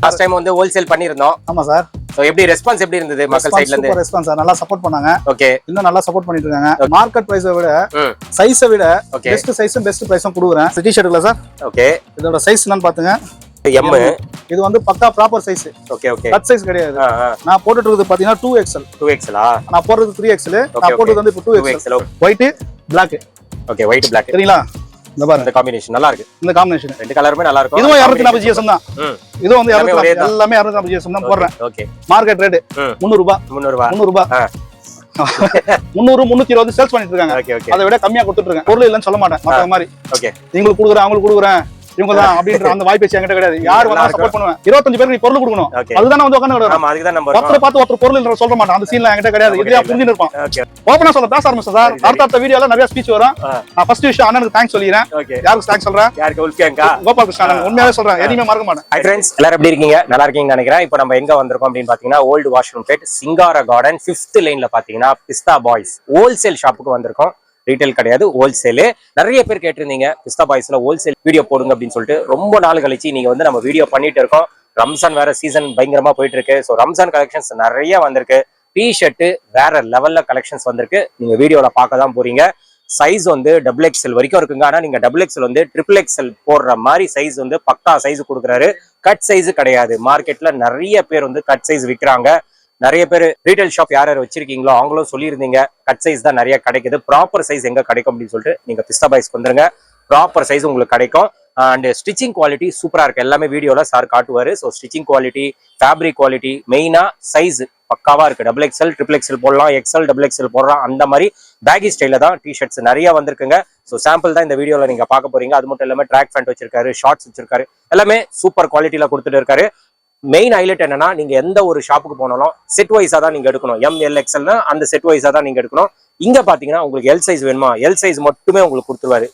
Last time வந்து wholesale பண்ணிருந்தோம். ஆமா சார். சோ எப்படி ரெஸ்பான்ஸ் எப்படி இருந்தது மக்கள் சைடுல இருந்து? சூப்பர் ரெஸ்பான்ஸ் சார், நல்லா சப்போர்ட் பண்ணாங்க. ஓகே, இன்னும் நல்லா சப்போர்ட் பண்ணிட்டு இருக்காங்க. மார்க்கெட் பிரைஸை விட சைஸை விட பெஸ்ட் சைஸும் பெஸ்ட் பிரைஸும் கொடுக்குறேன். டி-ஷர்ட்ல சார். ஓகே, இதோட சைஸ் என்னன்னு பாத்துங்க. M. இது வந்து பக்கா proper size. Okay okay, cut size கிடையாது. நான் போட்டுட்டு இருக்குது பாத்தீங்கன்னா 2XL. 2XL-ஆ? நான் போடுறது 3XL. நான் போடுறது வந்து இப்போ 2XL. White Black. Okay, white Black. சரிங்களா? இந்த பாருங்க, இந்த காம்பினேஷன் நல்லா இருக்கு. இந்த காம்பினேஷன் ரெண்டு கலருமே நல்லா இருக்கும். இதுவும் 240 GSM தான். இது வந்து எல்லாமே 240 GSM தான் போடுறேன். ஓகே, மார்க்கெட் ரேட் 300 ரூபாய். 300 ரூபாய் 300 320 சேல்ஸ் பண்ணிட்டு இருக்காங்க. அதை விட கம்மியா கொடுத்துட்டு இருக்காங்க. பொருள் இல்லன்னு சொல்ல மாட்டேன் மத்த மாதிரி. ஓகே, நீங்களுக்கு கொடுக்குறேன் அவங்களுக்கு கொடுக்குறேன் இவங்க தான் அப்படின்ற அந்த வாய்ப்பு என்கிட்ட கிடையாது. யார் வந்தா சப்போர்ட் பண்ணுவேன். 25 பேருக்கு நீ பொருள் கொடுக்கணும். அதுதான் வந்து உட்கார்ந்து கிடக்குறோம். அதுக்கு தான் நம்பர். ஒருத்தர் பார்த்து ஒருத்தர் பொருள் இல்ல சொல்ற மாட்டேன். அந்த சீன்ல என்கிட்ட கிடையாது. இதுல புரிஞ்சிட்டு இருப்பான். ஓகே, ஓபனா சொல்ல பேச ஆரம்பிச்சேன் சார். அடுத்த வீடியோல நிறைய ஸ்பீச் வரும். நான் ஃபர்ஸ்ட் விஷயம் அண்ணனுக்கு தேங்க்ஸ் சொல்லிறேன். யாருக்கு தேங்க்ஸ் சொல்றேன்? யாருக்கு? உல்ஃபியாங்கா, கோபால் கிருஷ்ணன். உண்மையாவே சொல்றேன், எதையுமே மறக்க மாட்டேன். ஹை फ्रेंड्स, எல்லாரும் எப்படி இருக்கீங்க? நல்லா இருக்கீங்கன்னு நினைக்கிறேன். இப்போ நம்ம எங்க வந்திருக்கோம் அப்படின்னு பாத்தீங்கன்னா ஓல்ட் வாஷ்ரூம் பெட் சிங்கார கார்டன் 5th லைன்ல பாத்தீங்கன்னா பிஸ்தா பாய்ஸ் ஹோல்சேல் ஷாப்புக்கு வந்திருக்கோம். ரீட்டைல் கிடையாது, ஹோல்சேலு. நிறைய பேர் கேட்டிருந்தீங்க பிஸ்தா பாய்ஸ்ல ஹோல்சேல் வீடியோ போடுங்க அப்படின்னு சொல்லிட்டு. ரொம்ப நாள் கழிச்சு நீங்க வந்து நம்ம வீடியோ பண்ணிட்டு இருக்கோம். ரம்ஜான் வேற சீசன் பயங்கரமா போயிட்டு இருக்கு. ஸோ ரம்ஜான் கலெக்ஷன்ஸ் நிறைய வந்திருக்கு. டி-ஷர்ட் வேற லெவல்ல கலெக்ஷன்ஸ் வந்திருக்கு. நீங்க வீடியோல பார்க்க தான் போறீங்க. சைஸ் வந்து XXL வரைக்கும் இருக்குங்க. ஆனா நீங்க XXL வந்து XXL போடுற மாதிரி சைஸ் வந்து பக்கா சைஸ் கொடுக்குறாரு. கட் சைஸ் கிடையாது. மார்க்கெட்ல நிறைய பேர் வந்து கட் சைஸ் விற்கிறாங்க. நிறைய பேர் ரீட்டைல் ஷாப் யார் யார் வச்சிருக்கீங்களோ அவங்களும் சொல்லியிருந்தீங்க கட் சைஸ் தான் நிறைய கிடைக்குது. ப்ராப்பர் சைஸ் எங்க கிடைக்கும் அப்படின்னு சொல்லிட்டு நீங்க பிஸ்தா பாய்ஸ்க்கு வந்துருங்க. ப்ராப்பர் சைஸ் உங்களுக்கு கிடைக்கும். அண்ட் ஸ்டிச்சிங் குவாலிட்டி சூப்பரா இருக்கு. எல்லாமே வீடியோல சார் காட்டுவாரு. So stitching quality, fabric quality, மெயினா சைஸ் பக்காவா இருக்கு. XXL XXL போடலாம், XL XXL போடலாம். அந்த மாதிரி பேகி ஸ்டைல தான் டி-ஷர்ட்ஸ் நிறைய வந்திருக்குங்க. ஸோ சாம்பிள் தான் இந்த வீடியோல நீங்க பார்க்க போறீங்க. அது மட்டும் இல்லாம ட்ராக் பேண்ட் வச்சிருக்காரு, ஷார்ட்ஸ் வச்சிருக்காரு. எல்லாமே சூப்பர் குவாலிட்டியில கொடுத்துட்டு இருக்காரு. மெயின் ஹைலைட் என்னன்னா, நீங்க எந்த ஒரு ஷாப்புக்கு போனாலும் செட் வைஸா தான் நீங்க எடுக்கணும். ML XLனா அந்த செட் வைஸா தான் நீங்க எடுக்கணும். இங்க பாத்தீங்கன்னா உங்களுக்கு எல் சைஸ் வேணுமா, எல் சைஸ் மட்டுமே உங்களுக்கு கொடுத்துருவாரு.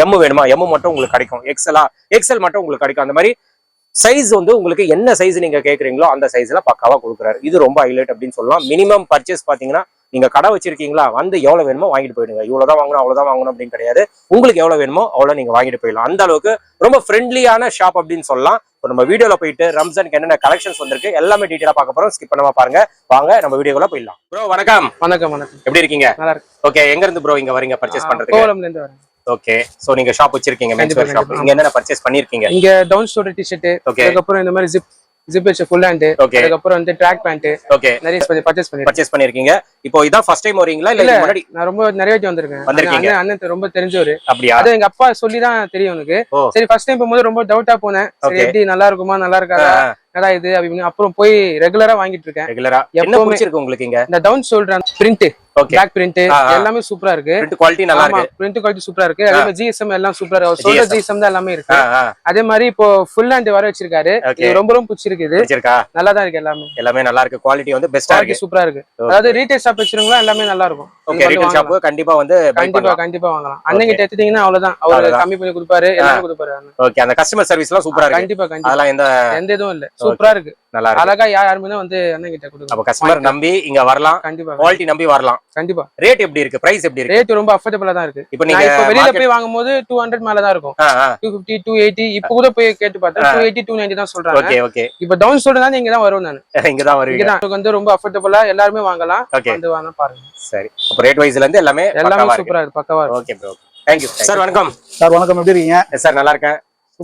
M வேணுமா, M மட்டும் உங்களுக்கு கிடைக்கும். XL மட்டும் உங்களுக்கு கிடைக்கும். அந்த மாதிரி சைஸ் வந்து உங்களுக்கு என்ன சைஸ் நீங்க கேக்குறீங்களோ அந்த சைஸ்ல பக்காவா கொடுக்குறாரு. இது ரொம்ப ஹைலைட் அப்படின்னு சொல்லலாம். மினிமம் பர்ச்சேஸ் பாத்தீங்கன்னா, நீங்க கடை வச்சிருக்கீங்களா, வந்து எவ்வளவு வேணுமோ வாங்கிட்டு போயிடுங்க. இவ்வளவுதான் வாங்கணும் அவ்வளவுதான் வாங்கணும் அப்படின்னு கிடையாது. உங்களுக்கு எவ்வளவு வேணுமோ அவ்வளவு நீங்க வாங்கிட்டு போயிடலாம். அந்த அளவுக்கு ரொம்ப ஃப்ரெண்ட்லியான ஷாப் அப்படின்னு சொல்லலாம். நம்ம வீடியோல போயிட்டு ரம்ஜானுக்கு என்னென்ன கலெக்ஷன்ஸ் வந்திருக்கு எல்லாமே டீடைலா பார்க்க போறோம். ஸ்கிப் பண்ணாம பாருங்க. வாங்க நம்ம வீடியோக்குள்ள போயிடலாம். ப்ரோ வணக்கம். வணக்கம். வணக்கம், எப்படி இருக்கீங்க? நல்லா இருக்கு. ஓகே, எங்க இருந்து ப்ரோ இங்க வரீங்க பர்ச்சேஸ் பண்றதுக்கு? கோவளம்ல இருந்து வரேன். ஓகே, சோ நீங்க ஷாப் வச்சிருக்கீங்க, மென்ஸ் வேர் ஷாப். இங்க என்னென்ன பர்ச்சேஸ் பண்ணிருக்கீங்க? இங்க டவுன் ஷோல்டர் டி-ஷர்ட், அதுக்கு அப்புறம் இந்த மாதிரி ஜிப் வச்ச ஃபுல் ஹேண்ட், அதுக்கு அப்புறம் வந்து ட்ராக் பேண்ட். ஓகே, நிறைய பர்ச்சேஸ் பண்ணிருக்கீங்க. இப்போ இதான் ஃபர்ஸ்ட் டைம் வரீங்களா இல்ல முன்னாடி? நான் ரொம்ப நிறைய வாட்டி வந்திருக்கேன். அண்ணன் ரொம்ப தெரிஞ்சவரு. அப்படியே அது எங்க அப்பா சொல்லி தான் தெரியும் எனக்கு. சரி, ஃபர்ஸ்ட் டைம் போகும்போது ரொம்ப டவுட்டா போனேன். சரி, எப்படி நல்லா இருக்குமா நல்லா இருக்காதா என்னடா இது அப்படின்னு. அப்புறம் போய் ரெகுலரா வாங்கிட்டு இருக்கேன். ரெகுலரா என்ன பிடிச்சிருக்கு உங்களுக்கு? இங்க இந்த down shoulder print, back print எல்லாமே சூப்பரா இருக்கு. பிரிண்ட் குவாலிட்டி நல்லா இருக்கு. பிரிண்ட் குவாலிட்டி சூப்பரா இருக்கு. அதே மாதிரி GSM எல்லாம் சூப்பரா இருக்கு. ஷோல்டர் GSM தான் எல்லாமே இருக்கு. அதே மாதிரி இப்போ ஃபுல் ஹேண்ட் வர வச்சிருக்காரு. இது ரொம்ப ரொம்ப பிடிச்சிருக்கு. நல்லா தான் இருக்கு. எல்லாமே நல்லா இருக்கு. குவாலிட்டி வந்து பெஸ்டா இருக்கு, சூப்பரா இருக்கு. அதாவது ரீட்டைல் ஷாப் வச்சிருக்கீங்களா எல்லாமே நல்லா இருக்கும். ஓகே, ரீட்டைல் ஷாப் கண்டிப்பா வந்து கண்டிப்பா வாங்கலாம். அன்னைக்கு எடுத்துட்டீங்கன்னா அவ்வளவுதான். அவர் கம்மி பண்ணி கொடுப்பாரு, எல்லாமே கொடுப்பாரு. ஓகே, அந்த கஸ்டமர் சர்வீஸ் எல்லாம் சூப்பரா இருக்கு. கண்டிப்பா அதெல்லாம் எந்த இதுவும் இல்ல. சூப்பரா இருக்கு. நல்லா இருக்கு. அழகா யாருமே வந்து அண்ணன் கிட்ட கொடுங்க. அப்ப கஸ்டமர் நம்பி இங்க வரலாம். கண்டிப்பா குவாலிட்டி நம்பி வரலாம். கண்டிப்பா. ரேட் எப்படி இருக்கு? பிரைஸ் எப்படி இருக்கு? ரேட் ரொம்ப அஃபோர்டபிளா தான் இருக்கு. இப்போ நீங்க வெளியில போய் வாங்கும்போது 200 மேல தான் இருக்கும். 250 280. இப்போ கூட போய் கேட்டு பார்த்தா 280 290 தான் சொல்றாங்க. Okay okay. இப்போ டவுன் ஸ்டோர் தான் இங்க தான் வரும். நான் இங்க தான் வருவீங்க. இங்க வந்து ரொம்ப அஃபோர்டபிளா எல்லாரும் வாங்கலாம். வந்து வாங்க பாருங்க. சரி, அப்ப ரேட் வைஸ்ல இருந்து எல்லாமே சூப்பரா இருக்கு, பக்காவா இருக்கு. Okay bro, thank you sir. வணக்கம் சார். வணக்கம், எப்படி இருக்கீங்க? சார் நல்லா இருக்கேன்.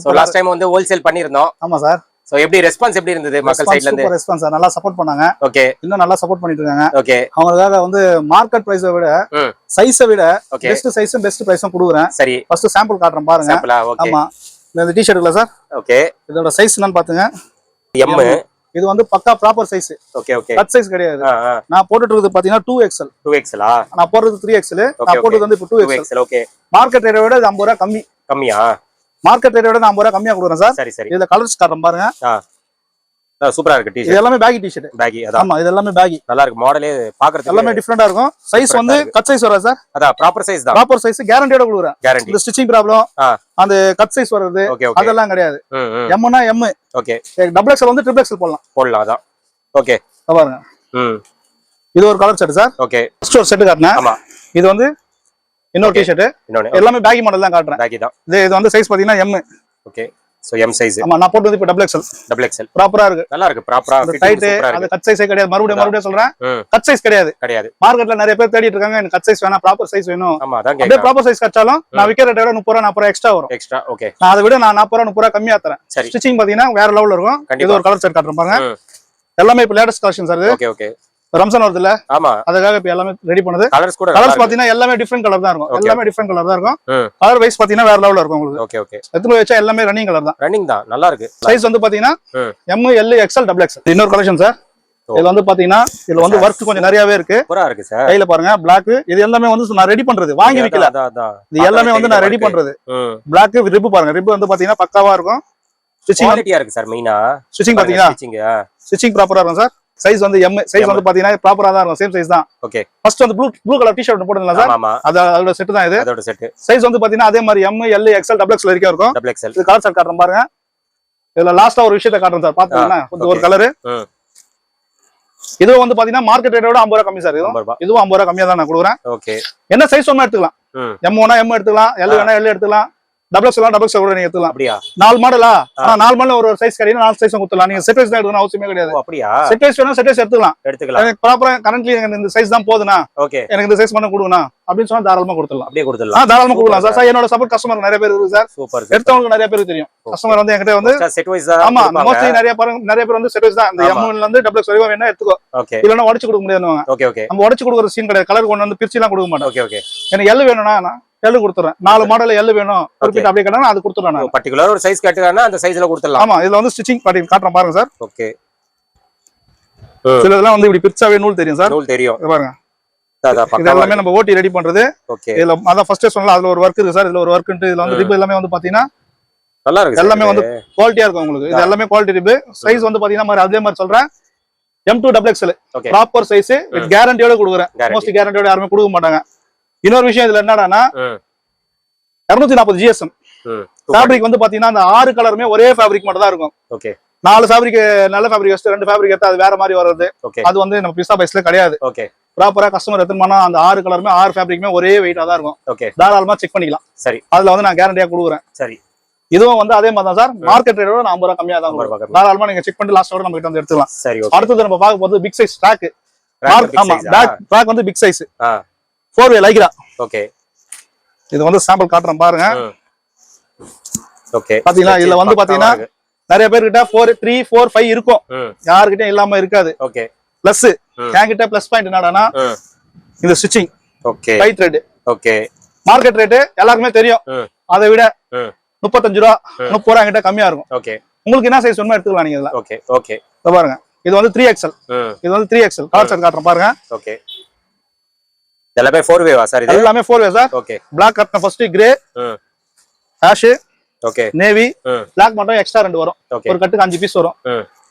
சோ லாஸ்ட் டைம் வந்து ஹோல்சேல் பண்ணிருந்தோம். ஆமா சார். சோ எப்படி ரெஸ்பான்ஸ் எப்படி இருந்தது மக்கள் சைடுல இருந்து? சூப்பர் ரெஸ்பான்ஸ் சார், நல்லா சப்போர்ட் பண்ணாங்க. ஓகே, இன்னும் நல்லா சப்போர்ட் பண்ணிட்டு இருக்காங்க. ஓகே, அவங்களுக்காக வந்து மார்க்கெட் பிரைஸை விட சைஸை விட பெஸ்ட் சைஸும் பெஸ்ட் பிரைஸும் கொடுக்குறேன். சரி, ஃபர்ஸ்ட் சாம்பிள் காட்டுறேன் பாருங்க. ஆமா, இந்த டி-ஷர்ட்ல சார். ஓகே, இதோட சைஸ் என்னன்னு பாத்துங்க. M. இது வந்து பக்கா proper size. Okay okay, cut size கிடையாது. நான் போட்டுட்டு இருக்குது பாத்தீங்கன்னா 2XL. 2XL-ஆ? நான் போடுறது 3XL. நான் போடுறது வந்து இப்போ 2XL. ஓகே, மார்க்கெட் ரேட்டை விட 50 ரூபாய் கம்மியா? மார்க்கெட் ரேட்டை விட 50 ரூபாய் கம்மியா கொடுக்குறேன் சார். சரி சரி, இதுல கலர்ஸ் காட்டுறேன் பாருங்க. சூப்பரா இருக்கு டி-ஷர்ட். இது எல்லாமே பேகி டி-ஷர்ட். பேகி, அதான். ஆமா, இது எல்லாமே பேகி. நல்லா இருக்கு. மாடலே பாக்குறதுக்கு எல்லாமே டிஃபரெண்டா இருக்கும். சைஸ் வந்து கட் சைஸ் வரா சார். அதான் ப்ராப்பர் சைஸ் தான். ப்ராப்பர் சைஸ் கேரண்டியோட கொடுக்குறேன். கேரண்டி. இந்த ஸ்டிச்சிங் ப்ராப்ளம், அந்த கட் சைஸ் வருது அதெல்லாம் கிடையாது. M னா M. ஓகே, XXL வந்து XXL போடலாம். அதான். ஓகே, பாருங்க. இது ஒரு colour set sir. Okay, first ஒரு செட் காட்டுறேன். ஆமா, இது வந்து இன்னொரு டி-ஷர்ட். எல்லாமே பேகி மாடல் தான் காட்டுறேன். பேகி தான். இது வந்து சைஸ் பாத்தீங்கன்னா M. Okay, so M size. ஆமா நான் போட்டது இப்ப டபுள் எக்ஸ்எல் ப்ராப்பரா இருக்கு. நல்லா இருக்கு ப்ராப்பரா டைட். அது கட் சைஸே கிடையாது. மறுபடியும் சொல்றேன், கட் சைஸ் கிடையாது. மார்க்கெட்ல நிறைய பேர் தேடிட்டு இருக்காங்க, எனக்கு கட் சைஸ் வேணாம், ப்ராப்பர் சைஸ் வேணும். ஆமா அதான் அப்படியே ப்ராப்பர் சைஸ் கட்சாலும் நான் விக்கிற ரேட்டை விட 30 ரூபாய் 40 ரூபாய் எக்ஸ்ட்ரா வரும். Extra okay. நான் அதை விட நான் 40 ரூபாய் 30 ரூபாய் கம்மியா தரேன். ஸ்டிச்சிங் பாத்தீங்கன்னா வேற லெவல்ல இருக்கும். இது ஒரு கலர் செட் காட்டுறேன் பாருங்க. எல்லாமே இப்ப latest collection sir. Okay okay. Ramzan வருது இல்ல, ஆமா அதுக்காக இப்ப எல்லாமே ரெடி பண்ணது. கலர்ஸ் பாத்தீங்கன்னா எல்லாமே டிஃபரெண்ட் கலர் தான் இருக்கும். எல்லாமே டிஃபரெண்ட் கலர் தான் இருக்கும். கலர் வைஸ் பாத்தீங்கன்னா வேற லெவல்ல இருக்கும் உங்களுக்கு. Okay okay. எத்தனை வச்சா எல்லாமே ரன்னிங் கலர் தான். ரன்னிங் தான், நல்லா இருக்கு. சைஸ் வந்து பாத்தீங்கன்னா M L XL double XL. இன்னொரு கலெக்ஷன் சார். இதுல வந்து பாத்தீங்கன்னா இதுல வந்து வர்க் கொஞ்சம் நிறையவே இருக்கு. சூப்பரா இருக்கு சார். கையில பாருங்க பிளாக். இது எல்லாமே வந்து நான் ரெடி பண்றது, வாங்கி வைக்கல. இது எல்லாமே வந்து நான் ரெடி பண்றது. பிளாக் ரிப் பாருங்க, ரிப் வந்து பாத்தீங்கன்னா பக்காவா இருக்கும். ஸ்டிச்சிங் குவாலிட்டியா இருக்கு சார். மெயினா ஸ்டிச்சிங் பாத்தீங்கன்னா ஸ்டிச்சிங் ப்ராப்பரா இருக்கும் சார். சைஸ் வந்து எம் சைஸ் வந்து பாத்தீங்கன்னா ப்ராப்பரா தான் இருக்கும். சேம் சைஸ் தான். ஓகே. ஃபர்ஸ்ட் வந்து ப்ளூ கலர் டி-ஷர்ட் போடுங்களா சார்? ஆமா அதோட செட் தான் இது. அதோட செட். சைஸ் வந்து பாத்தீங்கன்னா அதே மாதிரி M L XL double XL வரைக்கும் இருக்கும். Double XL. இது கலர் செட் காட்டுறேன் பாருங்க. இதுல லாஸ்டா ஒரு விஷயத்தை காட்டுறேன் சார், பாத்தீங்கன்னா ஒரு கலர். இது வந்து பாத்தீங்கன்னா மார்க்கெட் ரேட்டை விட 50 ரூபாய் கம்மி சார். இதுவும் 50 ரூபாய் கம்மியா தான் நான் கொடுக்குறேன். ஓகே. என்ன சைஸ் வேணா எடுத்துக்கலாம். எம் வேணா எம் எடுத்துக்கலாம், எல் வேணா எல் எடுத்துக்கலாம், டபுள் எக்ஸ்எல் கூட நீங்க எடுத்துக்கலாம். அப்படியா? 4 மாடலா? ஆனா 4 மாடல் ஒரு சைஸ் கிடையாது. 4 சைஸ் கொடுத்துலாம். நீங்க செட் வைஸ் தான் எடுக்கணும் அவசியமே கிடையாது. அப்படியா? செட் வைஸ் வேணா செட் வைஸ் எடுத்துக்கலாம். எனக்கு ப்ராப்பரா கரண்ட்லி எனக்கு இந்த சைஸ் தான் போதுனா, ஓகே எனக்கு இந்த சைஸ் பண்ண கொடுங்கனா அப்படின்னு சொன்னா தாராளமா கொடுத்துடலாம். அப்படியே கொடுத்துடலாம். தாராளமா கொடுக்கலாம் சார். சார் என்னோட சப்போர்ட் கஸ்டமர் நிறைய பேர் இருக்கு சார். சூப்பர். எடுத்தவங்களுக்கு நிறைய பேருக்கு தெரியும். கஸ்டமர் வந்து என்கிட்ட வந்து செட் வைஸ் தான். ஆமா மோஸ்ட்லி நிறைய பேர் வந்து செட் வைஸ் தான். இந்த எம் ல இருந்து டபுள் எக்ஸ் வரைக்கும் வேணா எடுத்துக்கோ. ஓகே. இல்லனா உடைச்சு கொடுக்க முடியாதுன்னு. Okay okay. நம்ம உடைச்சு கொடுக்குற சீன் கிடையாது. கலர் கொண்டு வந்து பிரிச்சிலாம் கொடுக்க மாட்டோம். Okay okay. எனக்கு எல் வேணும்னா எல்லு கொடுத்துறேன். 4 மாடல் எல்லு வேணும் குறிப்பிட்ட அப்படியே கேட்டா அது கொடுத்துறேன். நான் பர்టిక్యులர் ஒரு சைஸ் கேட்டேன்னா அந்த சைஸ்ல கொடுத்துடலாம். ஆமா இதுல வந்து ஸ்டிச்சிங் பாட்டி காட்டுறேன் பாருங்க சார். ஓகே. சிலதெல்லாம் வந்து இப்படி பிரிச்சாவே நூல் தெரியும் சார். நூல் தெரியும். பாருங்க. இது எல்லாமே நம்ம ஓட்டி ரெடி பண்றது. ஓகே. இதுல அத ஃபர்ஸ்ட் சொன்னல அதுல ஒரு வர்க் இருக்கு சார். இதுல ஒரு வர்க்ன்ட்டு இதுல வந்து ரிப் எல்லாமே வந்து பாத்தீங்கன்னா நல்லா இருக்கு. எல்லாமே வந்து குவாலிட்டியா இருக்கும் உங்களுக்கு. இது எல்லாமே குவாலிட்டி ரிப். சைஸ் வந்து பாத்தீங்கன்னா மாதிரி அதே மாதிரி சொல்றேன். M2 double XL proper size with கேரண்டியோட கொடுக்குறேன். மோஸ்ட்லி கேரண்டியோட யாருமே கொடுக்க மாட்டாங்க. இன்னொரு விஷயம் இதுல என்னடானா 240 GSM ஃபேப்ரிக் வந்து பாத்தீங்கன்னா அந்த 6 கலருமே ஒரே ஃபேப்ரிக் மட்டும் தான் இருக்கும். ஓகே. 4 ஃபேப்ரிக் நல்ல ஃபேப்ரிக் வச்சு 2 ஃபேப்ரிக் எடுத்தா அது வேற மாதிரி வருது. அது வந்து நம்ம பிஸ்ஸா பைஸ்ல கிடையாது. ஓகே. ப்ராப்பரா கஸ்டமர் எடுத்துமானா அந்த 6 கலருமே 6 ஃபேப்ரிக்குமே ஒரே வெயிட்டா தான் இருக்கும். ஓகே. தாராளமா செக் பண்ணிக்கலாம். சரி. அதுல வந்து நான் கேரண்டியா கொடுக்குறேன். சரி. இதுவும் வந்து அதே மாதிரி தான் சார். மார்க்கெட் ரேட்டோட 50 ரூபாய் கம்மியா தான் கொடுக்குறேன். தாராளமா நீங்க செக் பண்ணி லாஸ்டோட நம்ம கிட்ட வந்து எடுத்துக்கலாம். சரி. அடுத்து நம்ம பார்க்க போறது பிக் சைஸ் ட்ராக். ஆமா ட்ராக் வந்து big size 4-way Lycra. Okay. இது வந்து சாம்பிள் காட்டுறேன் பாருங்க. ஓகே. பாத்தீங்களா இதுல வந்து பாத்தீங்கன்னா நிறைய பேர் கிட்ட 4 3 4 5 இருக்கும். யார்கிட்ட இல்லாம இருக்காது. ஓகே. பிளஸ் என்கிட்ட பிளஸ் பாயிண்ட் என்னடானா இந்த stitching. Okay. By thread. Okay. Market rate எல்லாருக்குமே தெரியும். அதை விட 35 ரூபாய் 30 ரூபாய் என்கிட்ட கம்மியா இருக்கும். ஓகே. உங்களுக்கு என்ன சைஸ் வேணுமோ எடுத்துக்கலாம் நீங்க இதுல. Okay okay. இத பாருங்க. இது வந்து 3XL. இது வந்து 3XL கலர் செட் காட்டுறேன் பாருங்க. ஓகே. எல்லாமே 4-way வா சார்? இது எல்லாமே 4-way சார். ஓகே. Black கட்டன first grey, ash, okay, navy, Black மட்டும் எக்ஸ்ட்ரா 2 வரும். ஒரு கட்டுக்கு 5 பீஸ் வரும்.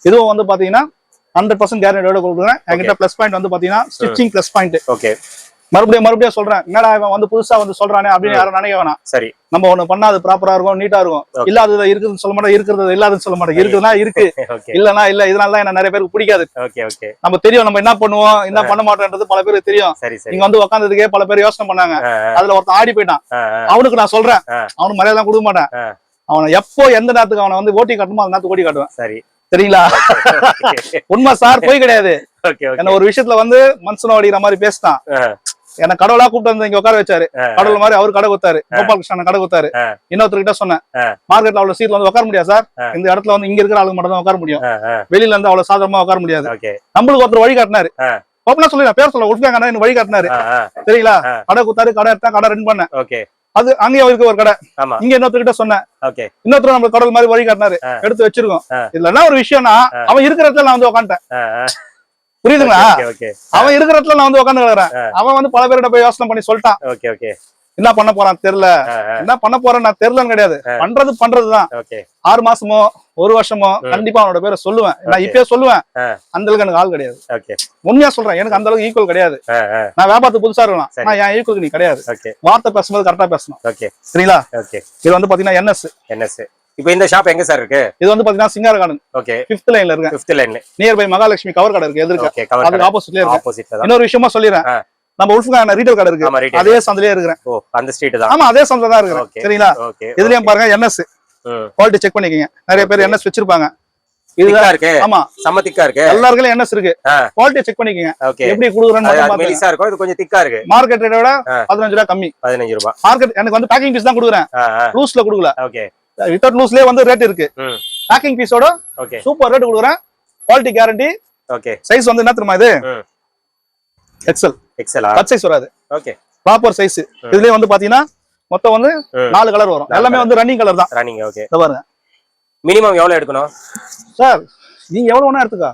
இதுவும் வந்து பாத்தீங்கன்னா 100% கேரண்டியோட கொடுக்குறேன். என்கிட்ட பிளஸ் பாயிண்ட் வந்து பாத்தீங்கன்னா ஸ்டிச்சிங் பிளஸ் பாயிண்ட். ஓகே. மறுபடியும் சொல்றேன், என்னடா இவன் வந்து புதுசா வந்து சொல்றானே அப்படின்னு யாரும் நினைக்க வேணாம். சரி. நம்ம ஒண்ணு பண்ணா அது ப்ராப்பரா இருக்கும், நீட்டா இருக்கும். இல்லாதது இருக்குதுன்னு சொல்ல மாட்டோம், இருக்கிறது இல்லாதுன்னு சொல்ல மாட்டோம். இருக்குதுன்னா இருக்கு, இல்லன்னா இல்ல. இதனாலதான் என்ன நிறைய பேருக்கு பிடிக்காது. நம்ம தெரியும் நம்ம என்ன பண்ணுவோம், என்ன பண்ண மாட்டோம்ன்றது பல பேருக்கு தெரியும். நீங்க வந்து உட்காந்ததுக்கே பல பேர் யோசனை பண்ணாங்க. அதுல ஒருத்தன் ஆடி போயிட்டான். அவனுக்கு நான் சொல்றேன், அவனுக்கு மரியாதை கொடுக்க மாட்டேன். அவனை எப்போ எந்த நேரத்துக்கு அவனை வந்து ஓட்டி காட்டுமோ அந்த நேரத்துக்கு ஓட்டி காட்டுவேன். சரி, சரிங்களா? உண்மை சார், போய் கிடையாது. என்ன ஒரு விஷயத்துல வந்து மனுஷன அடிக்கிற மாதிரி பேசிட்டான். என்ன கடவுளா கூப்பிட்டு வந்து இங்க உட்கார வச்சாரு. கடவுள் மாதிரி அவரு கடை கொடுத்தாரு. கோபால் கிருஷ்ணன் கடை கொடுத்தாரு. இன்னொருத்தர்கிட்ட சொன்னேன், மார்க்கெட்ல அவ்வளவு சீட்ல வந்து உட்கார முடியாது சார். இந்த இடத்துல வந்து இங்க இருக்கிற ஆளுங்க மட்டும் தான் உட்கார முடியும். வெளியில இருந்து அவ்வளவு சாதாரணமா உட்கார முடியாது. நம்மளுக்கு ஒருத்தர் வழி காட்டினாரு. பாப்பனா சொல்லி பேர் சொல்ல உட்காங்க வழி காட்டினாரு. சரிங்களா? கடை கொடுத்தாரு. கடை எடுத்தா கடை ரன் பண்ணேன். அது அங்கேயே அவருக்கு ஒரு கடை. இங்க இன்னொருத்தர்கிட்ட சொன்னேன். இன்னொருத்தர் நம்ம கடவுள் மாதிரி வழி காட்டினாரு. எடுத்து வச்சிருக்கோம். இதுல என்ன ஒரு விஷயம்னா, அவன் இருக்கிற இடத்துல நான் வந்து உட்காந்துட்டேன். புரியுதுங்களா? அவன் இருக்கிற இடத்துல நான் வந்து உட்காந்து கிடக்குறேன். அவன் வந்து பல பேர்கிட்ட போய் யோசனை பண்ணி சொல்லிட்டான். என்ன பண்ண போறான் தெரியல, என்ன பண்ண போறேன் நான் தெரியலன்னு கிடையாது. பண்றதுதான். 6 மாசமோ 1 வருஷமோ கண்டிப்பா அவனோட பேரை சொல்லுவேன். நான் இப்பயே சொல்லுவேன். அந்த அளவுக்கு எனக்கு ஆள் கிடையாது. உண்மையா சொல்றேன், எனக்கு அந்த அளவுக்கு ஈக்குவல் கிடையாது. நான் வியாபாரத்துக்கு புதுசா இருக்கலாம். நான் என் ஈக்குவலுக்கு நீ கிடையாது. வார்த்தை பேசும்போது கரெக்டா பேசணும். சரிங்களா? இது வந்து பாத்தீங்கன்னா NS. இப்போ இந்த ஷாப் எங்க சார் இருக்கு? இது வந்து பாத்தீங்கன்னா சிங்கார கார்டன். ஓகே. 5th லைன்ல இருக்கு. 5th லைன்ல நியர் பை மகாலட்சுமி கவர் கடை இருக்கு. எதிர்க்க அதுக்கு ஆப்போசிட்ல இருக்கு. இன்னொரு விஷயமா சொல்லிறேன், நம்ம உல்ஃப்கான ரீட்டைல் கடை இருக்கு. அதே சந்திலே இருக்கறேன். ஓ, அந்த ஸ்ட்ரீட் தான். ஆமா, அதே சந்தில தான் இருக்கறேன். சரிங்களா? இதுலயும் பாருங்க NS. குவாலிட்டி செக் பண்ணிக்கங்க. நிறைய பேர் என்எஸ் வச்சிருப்பாங்க. இதுதான் இருக்கு. ஆமா, சமத்திக்கா இருக்கு. எல்லாருக்கும் என்எஸ் இருக்கு. குவாலிட்டி செக் பண்ணிக்கங்க. எப்படி குடுக்குறேன்னு அது மெலிசா இருக்கும், இது கொஞ்சம் திக்கா இருக்கு. மார்க்கெட் ரேட்டை விட 15 ரூபாய் கம்மி. 15 ரூபாய். மார்க்கெட் எனக்கு வந்து பேக்கிங் பீஸ் தான் குடுக்குறேன், லூஸ்ல குடுக்கல. ஓகே, வித்தவுட் லூஸ்லயே வந்து ரேட் இருக்கு. பேக்கிங் பீஸோட சூப்பர் ரேட் குடுக்குறேன். Quality guarantee. ஓகே, சைஸ் வந்து என்ன தெரியுமா இது? எக்ஸ்எல். எக்ஸ்எல் கட் சைஸ் வராது. Okay, proper size. இதுலயே வந்து பாத்தீங்கன்னா மொத்தம் வந்து 4 கலர் வரும். எல்லாமே வந்து ரன்னிங் கலர் தான். ரன்னிங். ஓகே, இத பாருங்க. மினிமம் எவ்வளவு எடுக்கணும் சார்? நீங்க எவ்வளவு வேணா எடுத்துக்கோ.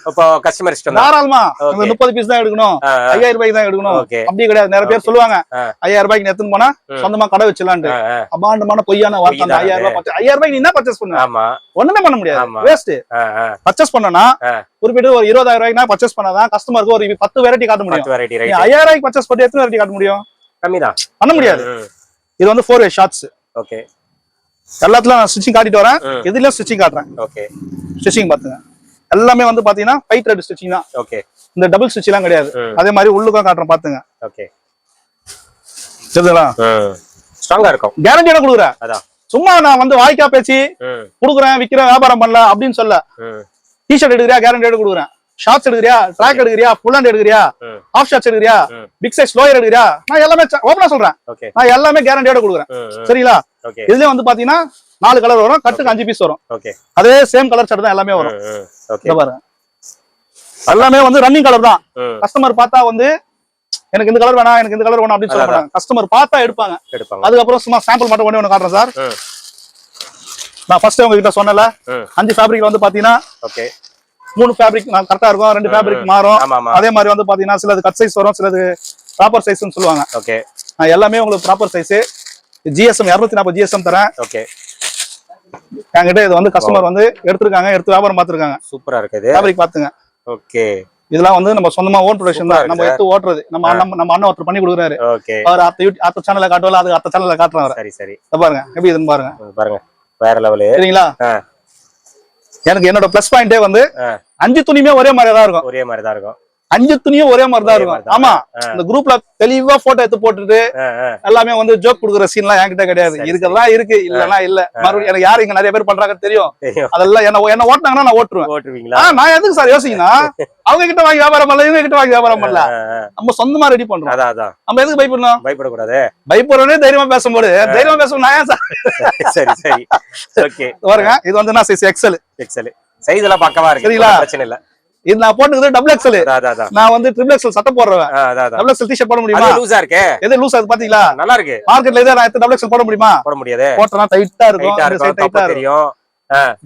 அப்போ கஸ்டமர் இஷ்டம். தாராளமா 30 பீஸ் தான் எடுக்கணும், 5000 ரூபாய்க்கு தான் எடுக்கணும் அப்படி கிடையாது. நிறைய பேர் சொல்லுவாங்க 5000 ரூபாய்க்கு எடுத்துன்னு போனா சொந்தமா கடை வச்சலான்ட்டு. அபாண்டமான பொய்யான வார்த்தை. 5000 ரூபாய்க்கு நீ என்ன பர்ச்சேஸ் பண்ணு? ஒண்ணுமே பண்ண முடியாது, வேஸ்ட். பர்ச்சேஸ் பண்ணனா குறிப்பிட்டு ஒரு 20000 ரூபாய்க்கு பர்ச்சேஸ் பண்ணாதான் கஸ்டமருக்கு ஒரு 10 வெரைட்டி காட்ட முடியும். 5000 ரூபாய்க்கு பர்ச்சேஸ் பண்ணி எத்தனை வெரைட்டி காட்ட முடியும்? கம்மிதான், பண்ண முடியாது. இது வந்து 4-way ஷார்ட்ஸ். ஓகே, எல்லாத்துலயும் நான் ஸ்டிச்சிங் காட்டிட்டு வரேன். இதுலயும் ஸ்டிச்சிங் காட்டுறேன். ஓகே, ஸ்டிச்சிங் பாத்துங்க. எல்லாமே வந்து பாத்தீங்கன்னா 5 த்ரெட் ஸ்டிச்சிங் தான். ஓகே, இந்த டபுள் ஸ்டிச் எல்லாம் கிடையாது. அதே மாதிரி உள்ளுக்கும் காட்டுறேன் பாத்துங்க. ஓகே, சரிங்களா? ஸ்ட்ராங்கா இருக்கும். கேரண்டியோட குடுக்குறேன். அதான் சும்மா நான் வந்து வாய்க்கா பேசி குடுக்குறேன், விக்கிறேன், வியாபாரம் பண்ணல அப்படின்னு சொல்ல. டிஷர்ட் எடுக்கிறியா கேரண்டியோட குடுக்குறேன். ஷார்ட்ஸ் எடுக்கிறியா, ட்ராக் எடுக்கிறியா, ஃபுல் ஹேண்ட் எடுக்கிறியா, ஆஃப் ஷார்ட்ஸ் எடுக்கிறியா, பிக் சைஸ் லோயர் எடுக்கிறியா, நான் எல்லாமே ஓபனா சொல்றேன். நான் எல்லாமே கேரண்டியோட குடுக்குறேன். சரிங்களா? இதுலயே வந்து பாத்தீங்கன்னா 4 கலர் வரும். கட்டுக்கு 5 பீஸ் வரும். அதே சேம் கலர் ஷர்ட் தான் எல்லாமே வரும். பாருங்க, எல்லாமே வந்து ரன்னிங் கலர் தான். கஸ்டமர் பார்த்தா வந்து எனக்கு இந்த கலர் வேணாம், எனக்கு இந்த கலர் வேணாம் அப்படின்னு சொல்ல மாட்டாங்க. கஸ்டமர் பார்த்தா எடுப்பாங்க. அதுக்கப்புறம் சும்மா சாம்பிள் மட்டும் ஒண்ணு காட்டுறேன் சார். நான் ஃபர்ஸ்ட் உங்ககிட்ட சொன்னல 5 ஃபேப்ரிக்ல வந்து பாத்தீங்கன்னா 3 ஃபேப்ரிக் நான் கரெக்டா இருக்கும், 2 ஃபேப்ரிக் மாறும். அதே மாதிரி வந்து பாத்தீங்கன்னா சிலது கட் சைஸ் வரும், சிலது ப்ராப்பர் சைஸ்னு சொல்லுவாங்க. ஓகே, நான் எல்லாமே உங்களுக்கு ப்ராப்பர் சைஸ். ஜிஎஸ்எம் 240 ஜிஎஸ்எம் தரேன். ஓகே, என்கிட்ட இது வந்து கஸ்டமர் வந்து எடுத்துருக்காங்க, எடுத்து வியாபாரம் பார்த்துருக்காங்க. சூப்பரா இருக்குது. ஃபேப்ரிக் பாத்துங்க. ஓகே, இதெல்லாம் வந்து நம்ம சொந்தமா ஓன் ப்ரொடக்ஷன் தான். நம்ம எடுத்து ஓட்டுறது. நம்ம அண்ணன் ஒருத்தர் பண்ணி கொடுக்குறாரு. ஓகே, அவர் அடுத்த சேனல்ல காட்டுவால, அது அடுத்த சேனல்ல காட்டுறாரு. சரி சரி, பாருங்க எப்படி இதுன்னு பாருங்க. பாருங்க, வேற லெவல். சரிங்களா? எனக்கு என்னோட பிளஸ் பாயிண்டே வந்து 5 துணியுமே ஒரே மாதிரி தான் இருக்கும். ஒரே மாதிரி தான் இருக்கும். 5 துணியும் ஒரே மாதிரி தான் இருக்கும். ஆமா, இந்த குரூப்ல தெளிவா போட்டோ எடுத்து போட்டுட்டு எல்லாமே வந்து ஜோக் குடுக்குற சீன் எல்லாம் என்கிட்ட கிடையாது. இருக்கெல்லாம் இருக்கு, இல்லன்னா இல்ல. மறுபடியும் எனக்கு யாரு இங்க நிறைய பேர் பண்றாங்க தெரியும். அதெல்லாம் என்ன ஓட்டினாங்கன்னா நான் ஓட்டுருவேன். ஓட்டுவீங்களா? நான் எதுக்கு சார் யோசிக்கணும்? அவங்க கிட்ட வாங்கி வியாபாரம் பண்ணல, இவங்க கிட்ட வாங்கி வியாபாரம் பண்ணல. நம்ம சொந்தமா ரெடி பண்றோம். நம்ம எதுக்கு பயப்படணும்? பயப்படக்கூடாது. பயப்படுறதே தைரியமா பேசும்போது தைரியமா பேசணும். நான் ஏன் சார்? சரி சரி, ஓகே. பாருங்க, இது வந்து நான் சைஸ் எக்ஸ்எல். எக்ஸ்எல் சைஸ் எல்லாம் பக்கவா இருக்கு. சரிங்களா? பிரச்சனை இல்ல. இது நான் போட்டுக்கிறது டபுள் எக்ஸ்எல். நான் வந்து ட்ரிபிள் எக்ஸ்எல் சட்டை போடுறேன். டபுள் எக்ஸ்எல் டி-ஷர்ட் போட முடியுமா? அது லூசா இருக்கு. எது லூசா இருக்கு பாத்தீங்களா? நல்லா இருக்கு. மார்க்கெட்ல இத நான் டபுள் எக்ஸ்எல் போட முடியுமா? போட முடியாது. போட்டனா டைட்டா இருக்கும். டைட்டா தெரியும்.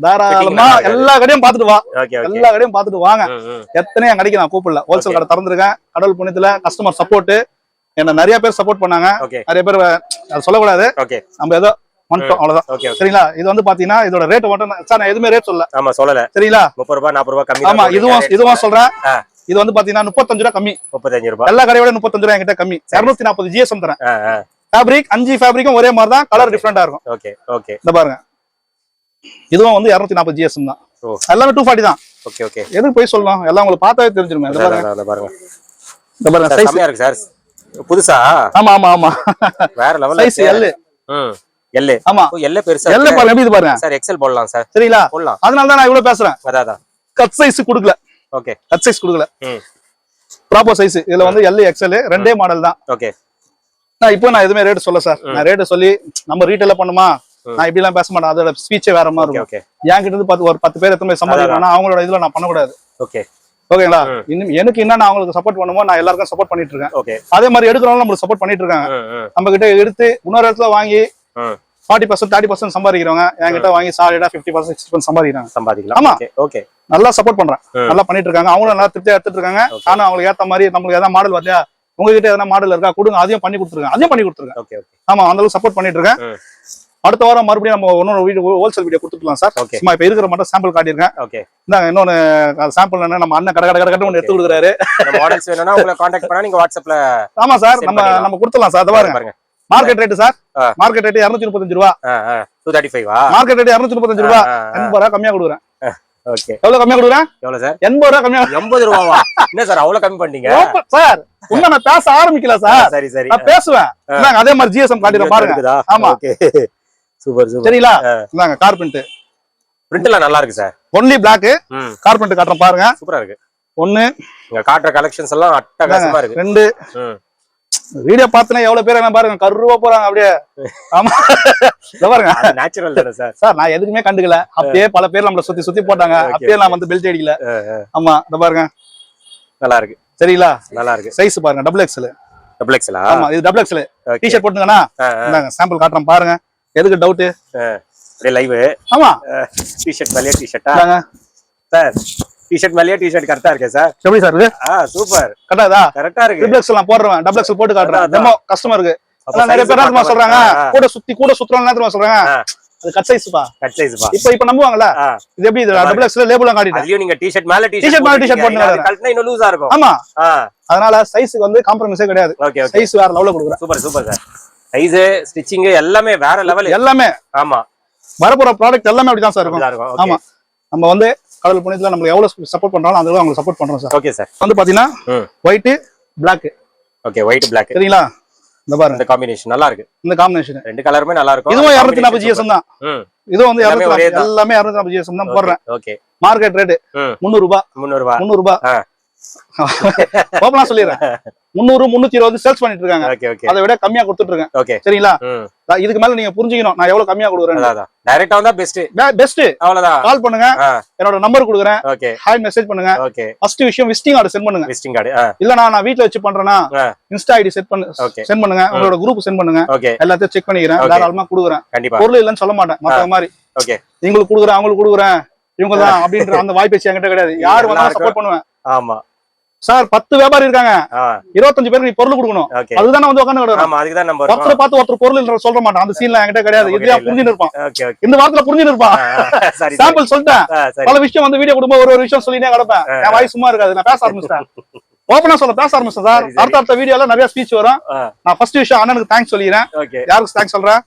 தாராளமா எல்லா கடையும் பாத்துட்டு வா. எல்லா கடையும் பாத்துட்டு வாங்க. எத்தனை கடைக்கு நான் கூப்பிடல. ஹோல்சேல் கடை திறந்திருக்கேன். கடவுள் புண்ணியத்துல கஸ்டமர் சப்போர்ட் என்ன நிறைய பேர் சப்போர்ட் பண்ணாங்க. நிறைய பேர் அது சொல்லக்கூடாது. நம்ம ஏதோ அவ்வளவுதான். சரிங்களா? இது வந்து பாத்தீங்கன்னா இதோட ரேட் மட்டும் சார் நான் எதுவுமே ரேட் சொல்ல. ஆமா, சொல்லல. சரிங்களா? 30 ரூபாய் 40 ரூபாய் கம்மி. ஆமா, இதுவும் சொல்றேன். இது வந்து பாத்தீங்கன்னா 35 ரூபாய் கம்மி. 35 ரூபாய். எல்லா கடையோட 35 ரூபாய் என்கிட்ட கம்மி. 240 ஜிஎஸ்எம் தரேன். ஃபேப்ரிக் 5 ஃபேப்ரிக்கும் ஒரே மாதிரி தான், கலர் டிஃபரெண்டா இருக்கும். ஓகே ஓகே, இந்த பாருங்க, இதுவும் வந்து 240 ஜிஎஸ்எம் தான். எல்லாமே 240 தான். ஓகே ஓகே, எதுக்கு போய் சொல்லணும்? எல்லாம் உங்களுக்கு பார்த்தாவே தெரிஞ்சிருமே. இந்த பாருங்க, இந்த பாருங்க சைஸ் கம்மியா இருக்கு சார். புதுசா? ஆமா ஆமா ஆமா, வேற லெவல். Size L. எல். ஆமா, எல் பெருசா. எல் பாருங்க எப்படி இது பாருங்க சார். எக்ஸ்எல் போடலாம் சார். சரிங்களா? போடலாம். அதனால தான் நான் இவ்வளவு பேசுறேன். அதான் கட் சைஸ் கொடுக்கல. ஓகே, கட் சைஸ் கொடுக்கல. Proper size. இதுல வந்து எல் எக்ஸ்எல் ரெண்டே மாடல் தான். ஓகே, நான் இப்போ நான் எதுவுமே ரேட் சொல்ல சார். நான் ரேட் சொல்லி நம்ம ரீட்டைல பண்ணுமா, நான் இப்படி எல்லாம் பேச மாட்டேன். அதோட ஸ்பீச்சே வேற மாதிரி இருக்கும். என்கிட்ட இருந்து ஒரு 10 பேர் எத்தனை சம்பாதிக்கணும், அவங்களோட இதுல நான் பண்ணக்கூடாது. ஓகே ஓகேங்களா? இன்னும் எனக்கு என்ன நான் அவங்களுக்கு சப்போர்ட் பண்ணுமோ நான் எல்லாருக்கும் சப்போர்ட் பண்ணிட்டு இருக்கேன். ஓகே, அதே மாதிரி எடுக்கிறவங்க நம்மளுக்கு சப்போர்ட் பண்ணிட்டு இருக்காங்க. நம்ம கிட்ட எடுத்து இன்னொரு இடத்துல வாங்கி 40% 30% சம்பாதிக்கிறவங்க என்கிட்ட வாங்கி சாலிடா 50% 60% சம்பாதிக்கலாம். ஆமா, ஓகே, நல்லா சப்போர்ட் பண்றேன். நல்லா பண்ணிட்டு இருக்காங்க. அவங்களும் நல்லா திருப்தியா எடுத்துட்டு இருக்காங்க. ஆனா அவங்களுக்கு ஏத்த மாதிரி நம்மளுக்கு ஏதாவது மாடல் வரலையா, உங்ககிட்ட எதனா மாடல் இருக்கா கொடுங்க, அதையும் பண்ணி கொடுத்துருங்க. அதையும் பண்ணி கொடுத்துருங்க. ஓகே ஓகே, ஆமா, அந்த அளவுக்கு சப்போர்ட் பண்ணிட்டு இருக்கேன். அடுத்த வாரம் மறுபடியும் நம்ம இன்னொரு வீடியோ ஹோல்சேல் வீடியோ கொடுத்துக்கலாம் சார். சும்மா இப்ப இருக்கிற மட்டும் சாம்பிள் காட்டியிருக்கேன். ஓகே, இந்தாங்க இன்னொன்னு சாம்பிள். என்ன நம்ம அண்ணன் கடை ஒன்று எடுத்து கொடுக்குறாரு. மாடல்ஸ் வேணும்னா உங்களை கான்டாக்ட் பண்ணா நீங்க வாட்ஸ்அப்ல. ஆமா சார், நம்ம கொடுத்துடலாம் சார். பாருங்க, market rate sir. Market rate 235 ரூபாய். 235 மார்க்கெட் ரேட் 235 ரூபாய். 80 ரூபாய் கம்மியா கொடுக்குறேன். ஓகே, எவ்வளவு கம்மியா கொடுக்குறேன்? எவ்வளவு சார்? 80 ரூபாய் கம்மியா. 80 ரூபாவா? என்ன சார் அவ்வளவு கம்மி பண்ணீங்க சார்? இன்னும் நான் பேச ஆரம்பிக்கல சார். சரி சரி, நான் பேசுவேன். அதே மாதிரி ஜிஎஸ்எம் காட்டிடுறேன் பாருங்க. ஆமா, ஓகே, சூப்பர் சூப்பர். சரிங்களா? இந்தாங்க கார்பெண்ட். பிரிண்ட்லாம் நல்லா இருக்கு சார். Only black. கார்பெண்ட் காட்டுறேன் பாருங்க. சூப்பரா இருக்கு. ஒன்னு இங்க காட்டுற கலெக்ஷன்ஸ் எல்லாம் அட்டகாசமா இருக்கு. ரெண்டு வீடியோ பார்த்தனா எவ்வளவு பேர் என்ன பாருங்க கருவா போறாங்க அப்படியே. ஆமா பாருங்க நேச்சுரல் தானே சார். சார் நான் எதுக்குமே கண்டுக்கல. அப்படியே பல பேர் நம்மள சுத்தி சுத்தி போட்டாங்க. அப்படியே நான் வந்து பெல்ட் அடிக்கல. ஆமா இத பாருங்க நல்லா இருக்கு. சரிங்களா? நல்லா இருக்கு. சைஸ் பாருங்க டபுள் எக்ஸ்எல். Double XL. ஆமா இது டபுள் எக்ஸ்எல். டி-ஷர்ட் போட்டுங்கனா இந்தாங்க சாம்பிள் காட்டுறேன் பாருங்க. எதுக்கு டவுட்? அப்படியே லைவ். ஆமா டி-ஷர்ட் மேலே டி-ஷர்ட்டா சார்? டி-ஷர்ட் மேலே டி-ஷர்ட் கரெக்ட்டா இருக்கே சார். எப்படி சார் இருக்கு? சூப்பர். கரெக்ட்டா இருக்கு. டபுள் எக்ஸ்எல் நான் போடுறேன். டபுள் எக்ஸ்எல் போட்டு காட்டுறேன். டெமோ கஸ்டமருக்கு. அதான் நிறைய பேர் என்ன சொல்றாங்க? கூட சுத்துறவங்க என்ன சொல்றாங்க? அது கட் சைஸ்பா. கட் சைஸ்பா. இப்போ நம்புவாங்கல? இது எப்படி இது டபுள் எக்ஸ்எல் லேபிளும் காட்டிட்டேன். அதுலயும் நீங்க டி-ஷர்ட் மேலே டி-ஷர்ட் போடுங்க. அது கரெக்ட்டா இன்னும் லூசா இருக்கும். ஆமா. அதனால சைஸ்க்கு வந்து காம்ப்ரமைஸே கிடையாது. சைஸ் வேற லெவல்ல கொடுக்குறேன். Super super sir. Size stitching எல்லாமே வேற லெவல். எல்லாமே. ஆமா. வரப்போற ப்ராடக்ட் எல்லாமே அப்படி தான் சார் இருக்கும். ஆமா. நம்ம வந்து கடல் புனியத்துல நமக்கு எவ்வளவு சப்போர்ட் பண்றாலும் அந்த அளவுக்கு உங்களுக்கு சப்போர்ட் பண்றோம் சார். Okay sir. வந்து பாத்தீங்கன்னா white black. Okay white black. சரிங்களா? இந்த பாருங்க இந்த காம்பினேஷன் நல்லா இருக்கு. இந்த காம்பினேஷன் ரெண்டு கலருமே நல்லா இருக்கும். இதுவும் 240 ஜிஎஸ்எம் தான். இதுவும் வந்து எல்லாமே 240 ஜிஎஸ்எம் தான் போடுறேன். ஓகே. மார்க்கெட் ரேட் 300 ரூபாய். 300 ரூபாய். ஓபனா சொல்லிடுறேன். 300 320 சேல்ஸ் பண்ணிட்டு இருக்காங்க. அதை விட கம்மியா கொடுத்துட்டு இருக்கேன். சரிங்களா? இதுக்கு மேல நீங்க புரிஞ்சுக்கணும் நான் எவ்வளவு கம்மியா கொடுக்குறேன். டைரக்டா வந்தா பெஸ்ட். அவ்வளவுதான். கால் பண்ணுங்க. என்னோட நம்பர் கொடுக்குறேன். ஹாய் மெசேஜ் பண்ணுங்க. ஃபர்ஸ்ட் விஷயம் விசிட்டிங் கார்டு சென்ட் பண்ணுங்க. விசிட்டிங் கார்டு இல்ல நான் வீட்ல வச்சு பண்றேனா இன்ஸ்டா ஐடி சென்ட் பண்ணுங்க. உங்களோட குரூப் சென்ட் பண்ணுங்க. எல்லாத்தையும் செக் பண்ணிக்கிறேன். தாராளமா கொடுக்குறேன். பொருள் இல்லன்னு சொல்ல மாட்டேன். மத்த மாதிரி உங்களுக்கு கொடுக்குறேன் அவங்களுக்கு கொடுக்குறேன் இவங்க தான் அப்படின்ற அந்த வாய்ப்பு என்கிட்ட கிடையாது. யார் வந்தாலும் சப்போர்ட் பண்ணுவேன். ஆமா சார் 10 வியாபாரி இருக்காங்க. 25 பேருக்கு நீ பொருள் கொடுக்கணும். அதுதான் வந்து உட்காந்து ஒருத்தர் பார்த்து ஒருத்தர் பொருள் சொல்ல மாட்டான். அந்த சீன்ல என்கிட்ட கிடையாது. இதுதான் புரிஞ்சுட்டு இருப்பான். இந்த வாரத்துல புரிஞ்சுட்டு இருப்பான். சாம்பிள் சொல்லிட்டேன். பல விஷயம் வந்து வீடியோ கொடுக்கும் ஒரு விஷயம் சொல்லினே கிடப்பேன். என் வாய் சும்மா இருக்காது. நான் பேச ஆரம்பிச்சிட்டேன். ஓபனா சொல்ல பேச ஆரம்பிச்சேன் சார். அடுத்த வீடியோல நிறைய ஸ்பீச் வரும். நான் ஃபர்ஸ்ட் விஷயம் அண்ணனுக்கு தேங்க்ஸ் சொல்லிக்கிறேன். யாருக்கு தேங்க்ஸ் சொல்றேன்?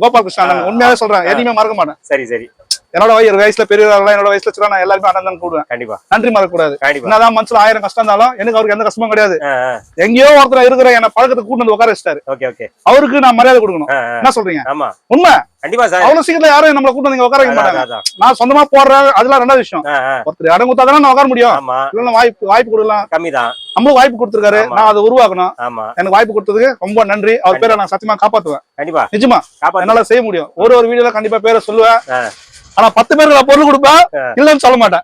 கோபால் கிருஷ்ணன் உண்மையாவே சொல்றேன். எதையுமே மறக்க மாட்டேன். சரி சரி. என்னோட வயசுல பெரியவர்களா என்னோட வயசுல வச்சுக்கலாம் நான் எல்லாருமே அண்ணன் கூடுவேன். கண்டிப்பா நன்றி மறக்க கூடாது. என்னதான் மனசுல 1000 கஷ்டம் இருந்தாலும் எனக்கு அவருக்கு எந்த கஷ்டமும் கிடையாது. எங்கேயோ ஒருத்தர் இருக்கிற என்ன பழக்கத்துக்கு கூட்டு வந்து உட்கார வச்சிட்டாரு. அவருக்கு நான் மரியாதை கொடுக்கணும். என்ன சொல்றீங்க? உண்மை. கண்டிப்பா சார். அவ்வளவு சீக்கிரம் யாரும் நம்மள கூட்டு வந்து உட்கார வைக்க மாட்டாங்க. நான் சொந்தமா போடுறேன். அதெல்லாம் ரெண்டாவது விஷயம். ஒருத்தர் இடம் கொடுத்தாதான் நான் உட்கார முடியும். இல்லைன்னா வாய்ப்பு கொடுக்கலாம். கம்மிதான். நம்மளும் வாய்ப்பு கொடுத்துருக்காரு. நான் அதை உருவாக்கணும். எனக்கு வாய்ப்பு கொடுத்ததுக்கு ரொம்ப நன்றி. அவர் பேரை நான் சத்தியமா காப்பாத்துவேன். கண்டிப்பா நிஜமா என்னால செய்ய முடியும். ஒரு வீடியோல கண்டிப்பா பேரை சொல்லுவேன். ஆனா 10 பேருக்கு நான் பொருள் கொடுப்பேன். இல்லன்னு சொல்ல மாட்டேன்.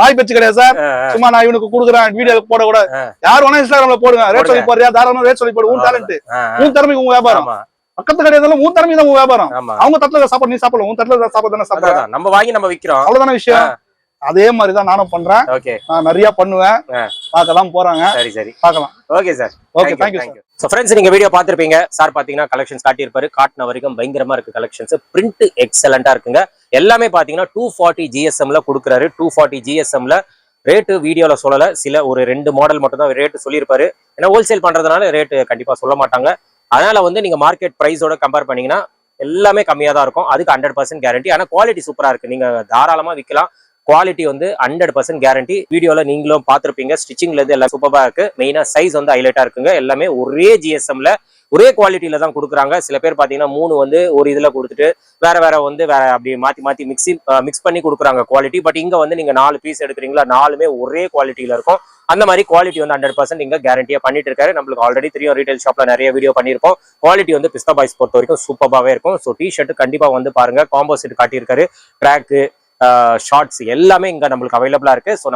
வாய்ப்பு வச்சு கிடையாது சார். சும்மா நான் இவனுக்கு கொடுக்குறேன் வீடியோ போட கூட. யார் வேணா இன்ஸ்டாகிராம்ல போடுங்க. ரேட் சொல்லி போறியா? தாராளமா ரேட் சொல்லி போடு. உன் டேலண்ட் உன் திறமைக்கு உங்க வியாபாரம். பக்கத்து கிடையாது. உன் திறமைக்கு தான் உங்க வியாபாரம். அவங்க தட்டுல சாப்பாடு நீ சாப்பிடலாம். உன் தட்டுல சாப்பாடு தானே சாப்பிடலாம். நம்ம வாங்கி நம்ம விக்கிறோம். அவ்வளவுதான விஷயம். அதே மாதிரிதான் நானும் பண்றேன். நான் நிறைய பண்ணுவேன். பார்க்கலாம் போறாங்க. சரி சரி பார்க்கலாம். Okay sir. Okay thank you sir. So friends நீங்க வீடியோ பாத்திருப்பீங்க. சார் பாத்தீங்கன்னா கலெக்ஷன்ஸ் காட்டியிருப்பாரு. காட்டின வரைக்கும் பயங்கரமா இருக்கு கலெக்ஷன்ஸ். பிரிண்ட் எக்ஸலண்டா இருக்குங்க. எல்லாமே பாத்தீங்கன்னா 240 GSMல கொடுக்குறாரு. 240 GSMல ரேட்டு வீடியோல சொல்லல. சில ஒரு 2 மாடல் மட்டும் தான் ரேட்டு சொல்லியிருப்பாரு. ஏன்னா ஹோல்சேல் பண்றதுனால ரேட்டு கண்டிப்பா சொல்ல மாட்டாங்க. அதனால வந்து நீங்க மார்க்கெட் பிரைஸோட கம்பேர் பண்ணீங்கன்னா எல்லாமே கம்மியா தான் இருக்கும். அதுக்கு 100% கேரண்டி. ஆனா குவாலிட்டி சூப்பரா இருக்கு. நீங்க தாராளமா விற்கலாம். குவாலிட்டி வந்து 100% கேரண்டி. வீடியோல நீங்களும் பார்த்திருப்பீங்க. ஸ்டிச்சிங்ல இருந்து எல்லாம் சூப்பரா இருக்கு. மெயினா சைஸ் வந்து ஹைலைட்டா இருக்குங்க. எல்லாமே ஒரே GSMல ஒரே குவாலிட்டியில தான் கொடுக்குறாங்க. சில பேர் பாத்தீங்கன்னா 3 வந்து ஒரு இதுல கொடுத்துட்டு வேற வந்து வேற அப்படி மாத்தி மிக்ஸ் பண்ணி கொடுக்குறாங்க குவாலிட்டி. பட் இங்க வந்து நீங்க 4 பீஸ் எடுக்கிறீங்களா 4மே ஒரே குவாலிட்டியில இருக்கும். அந்த மாதிரி குவாலிட்டி வந்து 100% இங்க கேரண்டியா பண்ணிட்டு இருக்காரு. நம்மளுக்கு ஆல்ரெடி தெரியும். ரீட்டைல் ஷாப்ல நிறைய வீடியோ பண்ணிருப்போம். குவாலிட்டி வந்து பிஸ்தா பாய்ஸ் பொறுத்த வரைக்கும் சூப்பராகவே இருக்கும். ஸோ டி-ஷர்ட் கண்டிப்பா வந்து பாருங்க. காம்போ செட் காட்டியிருக்காரு. ட்ராக்கு ஷார்ட்ஸ் எல்லாமே இங்க நம்மளுக்கு அவைலபிளா இருக்கு. ஸோ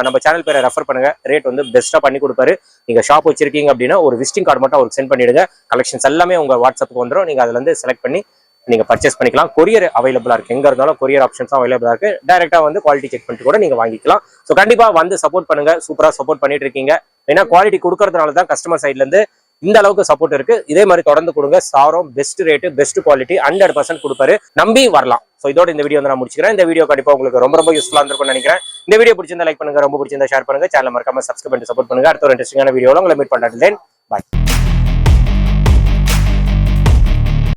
நம்ம சேனல் பேரை ரெஃபர் பண்ணுங்க. ரேட் வந்து பெஸ்டா பண்ணி கொடுப்பாரு. நீங்க ஷாப் வச்சிருக்கீங்க அப்படின்னா ஒரு விசிட்டிங் கார்டு மட்டும் அவருக்கு சென்ட் பண்ணிடுங்க. கலெக்ஷன்ஸ் எல்லாமே உங்க வாட்ஸ்அப்புக்கு வந்துடும். நீங்க அதுல இருந்து செலக்ட் பண்ணி நீங்க பர்ச்சேஸ் பண்ணிக்கலாம். கொரியர் அவைலபிளா இருக்கு. எங்க இருந்தாலும் கொரியர் ஆப்ஷன்ஸும் அவைலபிளா இருக்கு. டைரக்டா வந்து குவாலிட்டி செக் பண்ணிட்டு கூட நீங்க வாங்கிக்கலாம். ஸோ கண்டிப்பா வந்து சப்போர்ட் பண்ணுங்க. சூப்பரா சப்போர்ட் பண்ணிட்டு இருக்கீங்க. ஏன்னா குவாலிட்டி கொடுக்கறதுனால தான் கஸ்டமர் சைட்ல இருந்து இந்த அளவுக்கு சப்போர்ட் இருக்கு. இதே மாதிரி தொடர்ந்து கொடுங்க. சாரம் பெஸ்ட் ரேட்டு பெஸ்ட் குவாலிட்டி 100% கொடுப்பாரு. நம்பி வரலாம். ஸோ இதோட இந்த வீடியோ வந்து நான் முடிச்சுக்கிறேன். இந்த வீடியோ கண்டிப்பா உங்களுக்கு ரொம்ப யூஸ்ஃபுல்லா இருந்திருக்கும்னு நினைக்கிறேன். இந்த வீடியோ பிடிச்சிருந்தா லைக் பண்ணுங்க. ரொம்ப பிடிச்சிருந்தா ஷேர் பண்ணுங்க. சேனல் மறக்காம சப்ஸ்கிரைப் பண்ணி சப்போர்ட் பண்ணுங்க. அடுத்த ஒரு இன்ட்ரெஸ்டிங்கான வீடியோல உங்களை மீட் பண்றேன். பாய்.